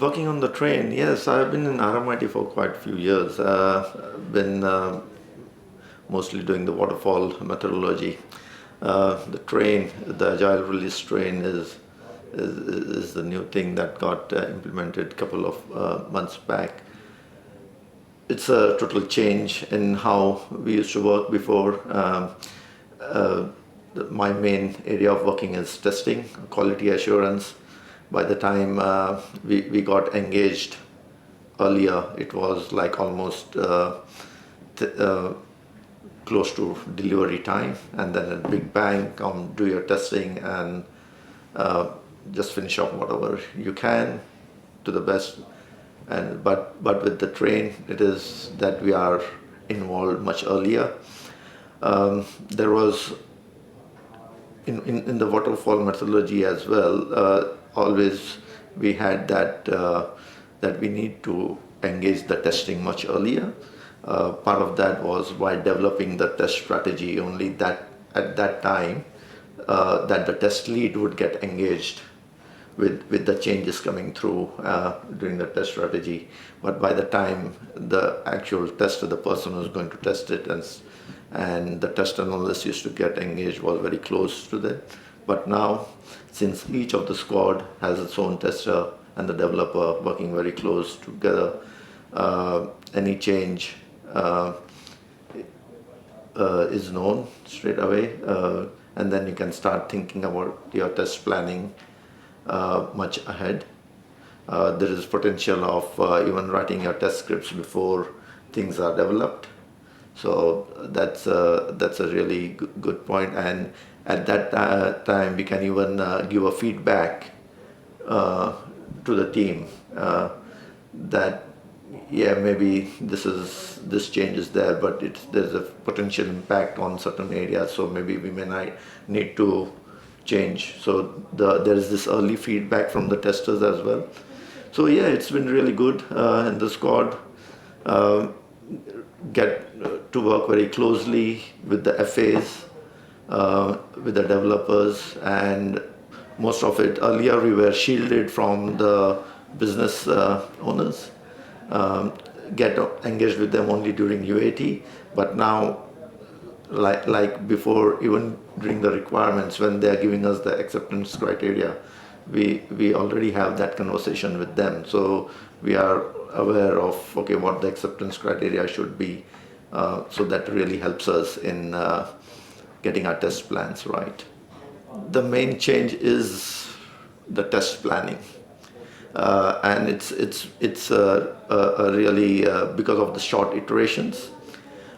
Working on the train, yes, I've been in RMIT for quite a few years. Been mostly doing the waterfall methodology. The agile release train is the new thing that got implemented a couple of months back. It's a total change in how we used to work before. Uh, my main area of working is testing, quality assurance. By the time we got engaged earlier, it was like almost close to delivery time, and then a big bang, come do your testing and just finish off whatever you can to the best. But with the train, it is that we are involved much earlier. There was in the waterfall methodology as well. Always we had that we need to engage the testing much earlier. Part of that was by developing the test strategy. Only that at that time that the test lead would get engaged with the changes coming through during the test strategy. But by the time the actual tester, the person who's going to test it, and the test analyst used to get engaged, was very close to that. But now, since each of the squad has its own tester and the developer working very close together, any change is known straight away, and then you can start thinking about your test planning much ahead. There is potential of even writing your test scripts before things are developed. So that's a really good point. And at that time, we can even give a feedback to the team that maybe this change is there, but there's a potential impact on certain areas. So maybe we may not need to change. So there is this early feedback from the testers as well. So it's been really good, and the squad get to work very closely with the FAs, with the developers, and most of it earlier we were shielded from the business owners, get engaged with them only during UAT, but now like before, even during the requirements, when they are giving us the acceptance criteria, we already have that conversation with them. So we are aware of what the acceptance criteria should be. So that really helps us in getting our test plans right. The main change is the test planning, and it's really because of the short iterations.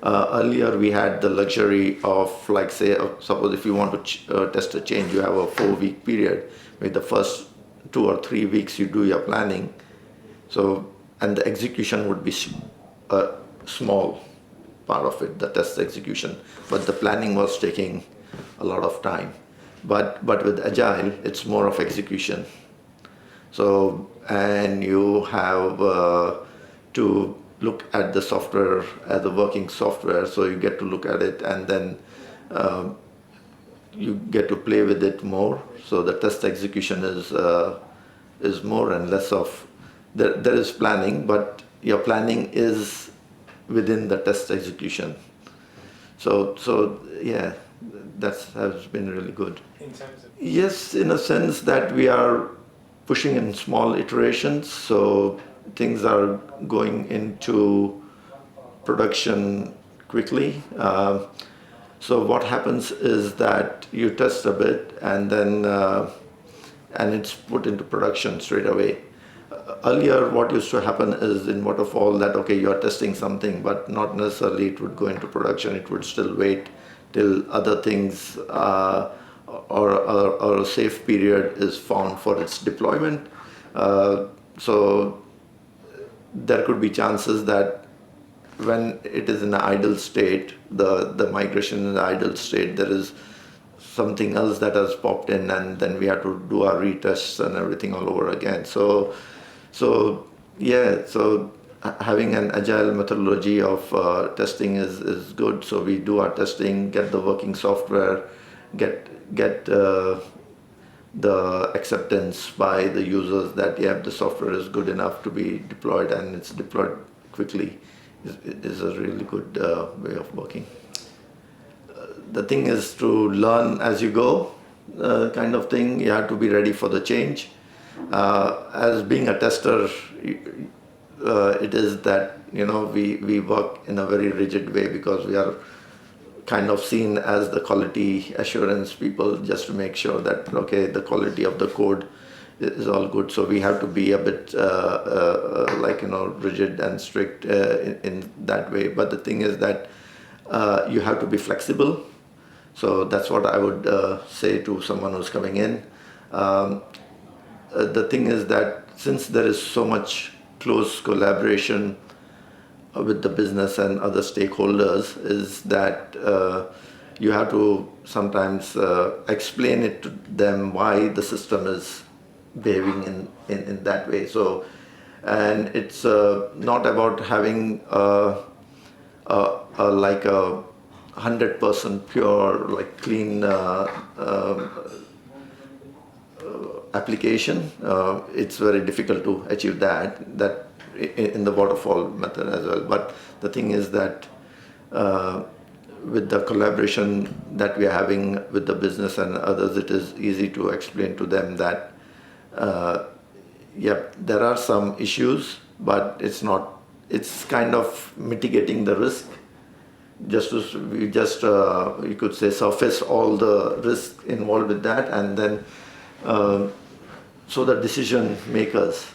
Earlier we had the luxury of, like, say, suppose if you want to test a change, you have a 4-week period. With the first 2 or 3 weeks you do your planning, and the execution would be a small part of it, the test execution, but the planning was taking a lot of time. But with Agile, it's more of execution. So, and you have to look at the software as a working software, so you get to look at it, and then you get to play with it more. So the test execution is more and less of, there is planning, but your planning is within the test execution. So that has been really good. In terms of? Yes, in a sense that we are pushing in small iterations, so things are going into production quickly. So what happens is that you test a bit, and then and it's put into production straight away. Earlier, what used to happen is in waterfall that you are testing something, but not necessarily it would go into production. It would still wait till other things or a safe period is found for its deployment. So there could be chances that when it is in an idle state, the migration in the idle state, there is something else that has popped in, and then we have to do our retests and everything all over again. So having an agile methodology of testing is good. So we do our testing, get the working software, get the acceptance by the users that yeah, the software is good enough to be deployed and it's deployed quickly is a really good way of working. The thing is to learn as you go, kind of thing. You have to be ready for the change. As being a tester, it is that we work in a very rigid way because we are kind of seen as the quality assurance people, just to make sure that okay, the quality of the code is all good. So we have to be a bit rigid and strict in that way. But the thing is that you have to be flexible. So that's what I would say to someone who's coming in. The thing is that since there is so much close collaboration with the business and other stakeholders, is that you have to sometimes explain it to them why the system is behaving in that way. So, and it's not about having like a 100% pure, like clean application. It's very difficult to achieve that in the waterfall method as well. But the thing is that with the collaboration that we are having with the business and others, it is easy to explain to them that yep, there are some issues, but it's kind of mitigating the risk. You could say surface all the risk involved with that, and then so the decision makers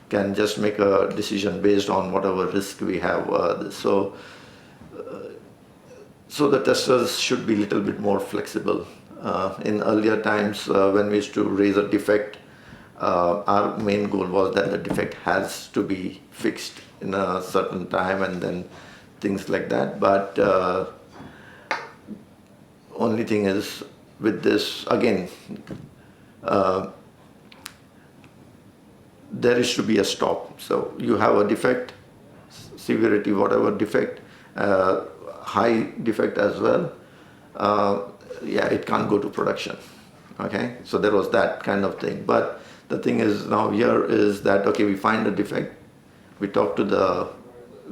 can just make a decision based on whatever risk we have. So the testers should be a little bit more flexible. In earlier times, when we used to raise a defect, our main goal was that the defect has to be fixed in a certain time, and then things like that. But only thing is with this, again, there is to be a stop. So you have a defect, severity, whatever defect, high defect as well, yeah, it can't go to production. Okay, so there was that kind of thing. But the thing is now here is that, okay, we find a defect, we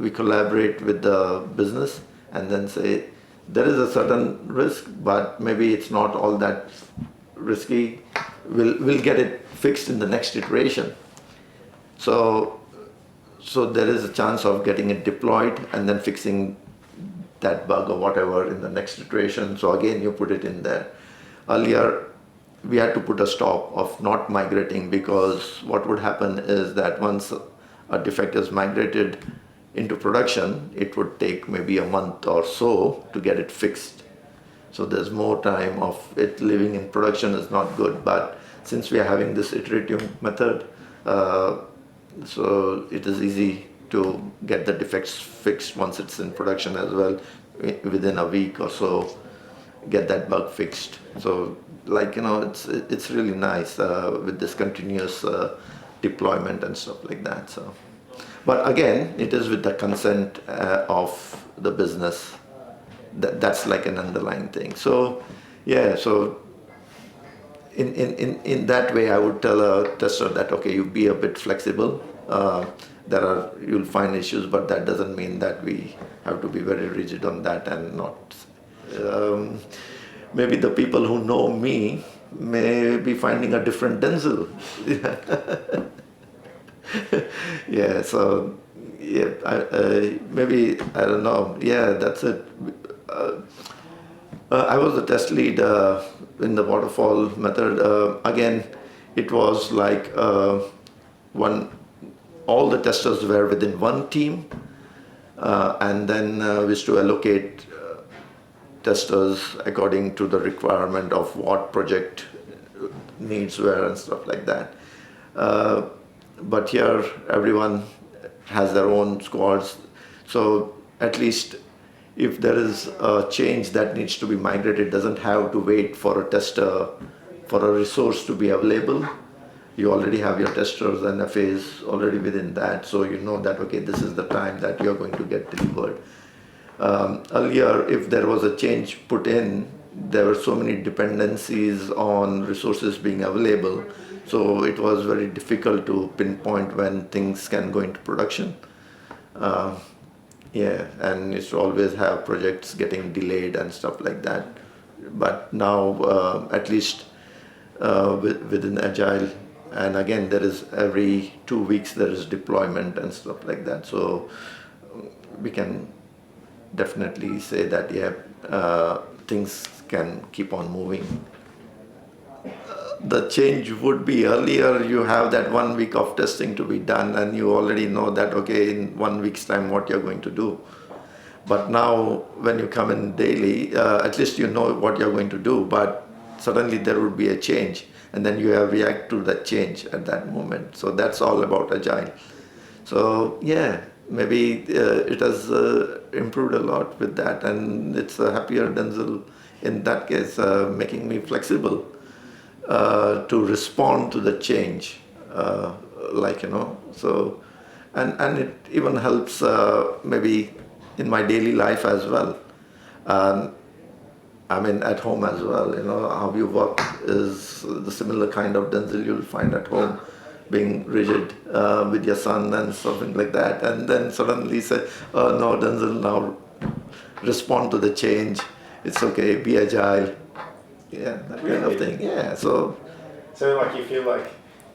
collaborate with the business and then say there is a certain risk, but maybe it's not all that risky. We'll get it fixed in the next iteration. So there is a chance of getting it deployed and then fixing that bug or whatever in the next iteration. So again, you put it in there. Earlier, we had to put a stop of not migrating, because what would happen is that once a defect is migrated into production, it would take maybe a month or so to get it fixed. So there's more time of it living in production is not good. But since we are having this iterative method, so it is easy to get the defects fixed once it's in production as well, within a week or so, get that bug fixed. So it's really nice with this continuous deployment and stuff like that. So, but again, it is with the consent of the business. That's like an underlying thing. So yeah, so in that way, I would tell a tester that, okay, you be a bit flexible. You'll find issues, but that doesn't mean that we have to be very rigid on that and not. Maybe the people who know me may be finding a different denzil. Yeah, so yeah, maybe, I don't know. Yeah, that's it. I was the test lead in the waterfall method. Again, it was like all the testers were within one team, and then we used to allocate testers according to the requirement of what project needs were and stuff like that. But here, everyone has their own squads. So at least if there is a change that needs to be migrated, doesn't have to wait for a tester, for a resource to be available. You already have your testers and FAs already within that, so you know that, okay, this is the time that you're going to get delivered. Earlier, if there was a change put in, there were so many dependencies on resources being available. So it was very difficult to pinpoint when things can go into production. Uh, yeah, and it's always have projects getting delayed and stuff like that. But now, at least within Agile, and again, there is every 2 weeks there is deployment and stuff like that. So we can definitely say that, yeah, things can keep on moving. The change would be earlier you have that 1 week of testing to be done and you already know that, okay, in 1 week's time what you're going to do. But now when you come in daily, at least you know what you're going to do, but suddenly there would be a change and then you have react to that change at that moment. So that's all about Agile. So yeah, maybe it has improved a lot with that, and it's a happier denzil in that case, making me flexible to respond to the change, so, and it even helps maybe in my daily life as well. I mean, at home as well, how you work is the similar kind of denzil you'll find at home, being rigid with your son and something like that, and then suddenly say, oh no, denzil, now respond to the change. It's okay, be agile. Yeah, that kind of thing. Yeah, so like you feel like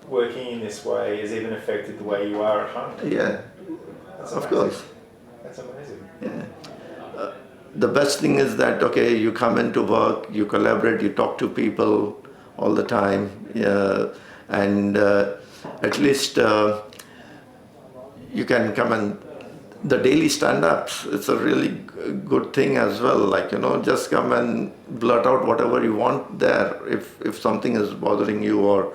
working in this way has even affected the way you are at home? Yeah, of course. That's amazing. Yeah. The best thing is that, okay, you come into work, you collaborate, you talk to people all the time, yeah, and at least you can come and the daily stand-ups, it's a really good thing as well. Like, just come and blurt out whatever you want there if something is bothering you, or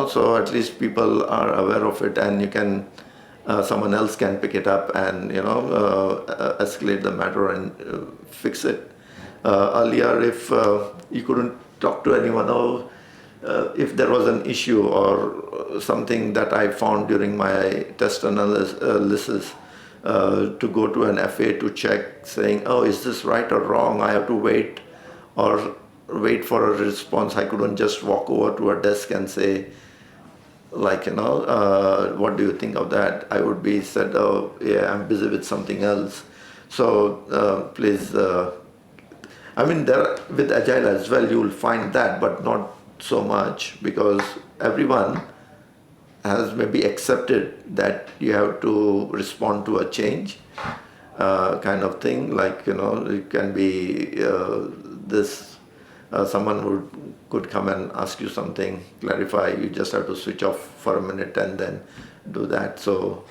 so at least people are aware of it, and you can someone else can pick it up and escalate the matter and fix it. Earlier, if you couldn't talk to anyone, or if there was an issue or something that I found during my test analysis, to go to an FA to check, saying, oh, is this right or wrong? I have to wait for a response. I couldn't just walk over to a desk and say, what do you think of that? I would be said, oh, yeah, I'm busy with something else. So please, I mean, with Agile as well, you will find that, but not so much, because everyone has maybe accepted that you have to respond to a change, kind of thing. It can be someone could come and ask you something, clarify, you just have to switch off for a minute and then do that. So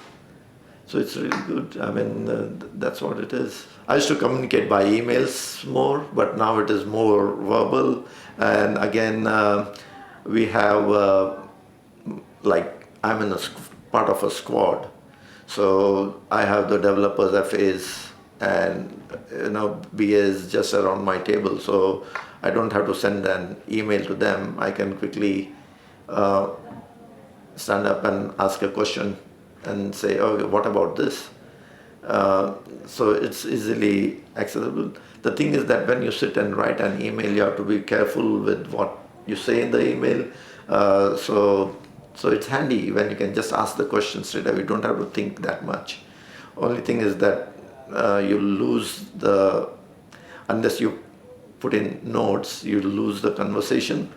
it's really good. I mean, that's what it is. I used to communicate by emails more, but now it is more verbal. And again, we have, I'm in part of a squad. So I have the developers, FAs, and BAs just around my table. So I don't have to send an email to them. I can quickly stand up and ask a question and say, oh, what about this? So it's easily accessible. The thing is that when you sit and write an email, you have to be careful with what you say in the email. So it's handy when you can just ask the question straight away. You don't have to think that much. Only thing is that you lose unless you put in notes, you lose the conversation.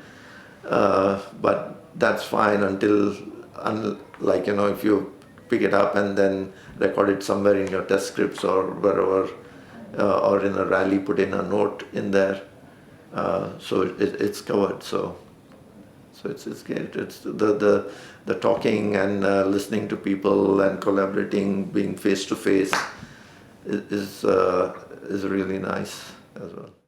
But that's fine until, if you pick it up and then record it somewhere in your test scripts or wherever, or in a rally, put in a note in there. So it's covered. So it's great. It's the talking and listening to people and collaborating, being face to face is really nice as well.